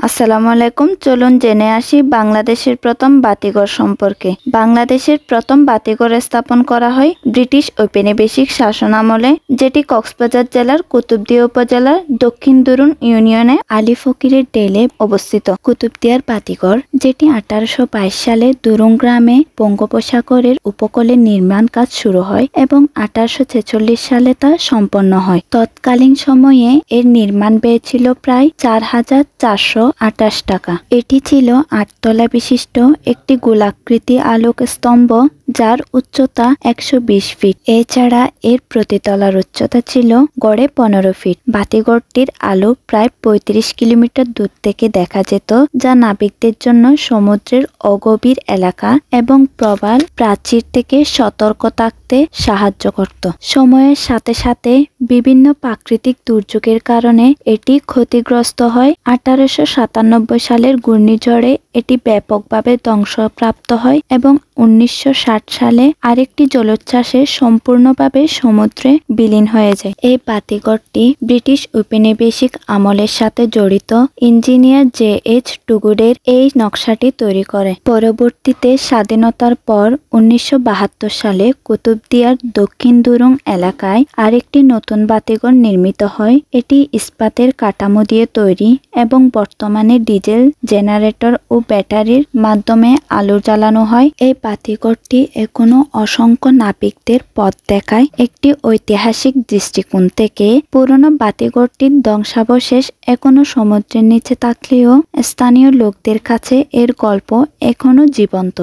আসসালামু আলাইকুম। চলুন জেনে আসি বাংলাদেশের প্রথম বাতিঘর সম্পর্কে। বাংলাদেশের প্রথম বাতিঘর স্থাপন করা হয় ব্রিটিশ ঔপনিবেশিক শাসনামলে, যেটি কক্সবাজার জেলার কুতুবদিয়া উপজেলার দক্ষিণ দুরুন ইউনিয়নে আলী ফকিরের ডেলে অবস্থিত। কুতুবদিয়ার বাতিঘর, যেটি 1822 সালে দুরুং গ্রামে বঙ্গোপসাগরের উপকূলে নির্মাণ কাজ শুরু হয় এবং 1846 সালে তা সম্পন্ন হয়। তৎকালীন সময়ে এর নির্মাণ ব্যয় ছিল প্রায় 4,428 টাকা। এটি ছিল 8 তলা বিশিষ্ট একটি গোলাকৃতি আলোক স্তম্ভ, যার উচ্চতা 120 ফিট। এছাড়া এর প্রতিতলার উচ্চতা ছিল গড়ে 15 ফিট। বাতিঘরটির আলো প্রায় 35 কিলোমিটার দূর থেকে দেখা যেত, যা নাবিকদের জন্য সমুদ্রের অগভীর এলাকা এবং প্রবাল প্রাচীর থেকে সতর্ক থাকতে সাহায্য করত। সময়ের সাথে সাথে বিভিন্ন প্রাকৃতিক দুর্যোগের কারণে এটি ক্ষতিগ্রস্ত হয়। 1897 সালের ঘূর্ণিঝড়ে এটি ব্যাপকভাবে ধ্বংসপ্রাপ্ত হয় এবং 1960 সালে আরেকটি জলোচ্ছ্বাসে সম্পূর্ণভাবে সমুদ্রে বিলীন হয়ে যায়। এই বাতিঘরটি ব্রিটিশ ঔপনিবেশিক আমলের সাথে জড়িত ইঞ্জিনিয়ার JH টুগুডের এই নকশাটি তৈরি করে। পরবর্তীতে স্বাধীনতার পর 1972 সালে কুতুবদিয়ার দক্ষিণ দুরুং এলাকায় আরেকটি নতুন বাতিঘর নির্মিত হয়। এটি ইস্পাতের কাঠামো দিয়ে তৈরি এবং বর্তমানে ডিজেল জেনারেটর ও ব্যাটারির মাধ্যমে আলো জ্বালানো হয়। এই বাতিঘরটি এখনো অসংখ্য নাবিকদের পথ দেখায়। একটি ঐতিহাসিক দৃষ্টিকোণ থেকে পুরনো বাতিঘরটির ধ্বংসাবশেষ এখনো সমুদ্রের নিচে থাকলেও স্থানীয় লোকদের কাছে এর গল্প এখনো জীবন্ত।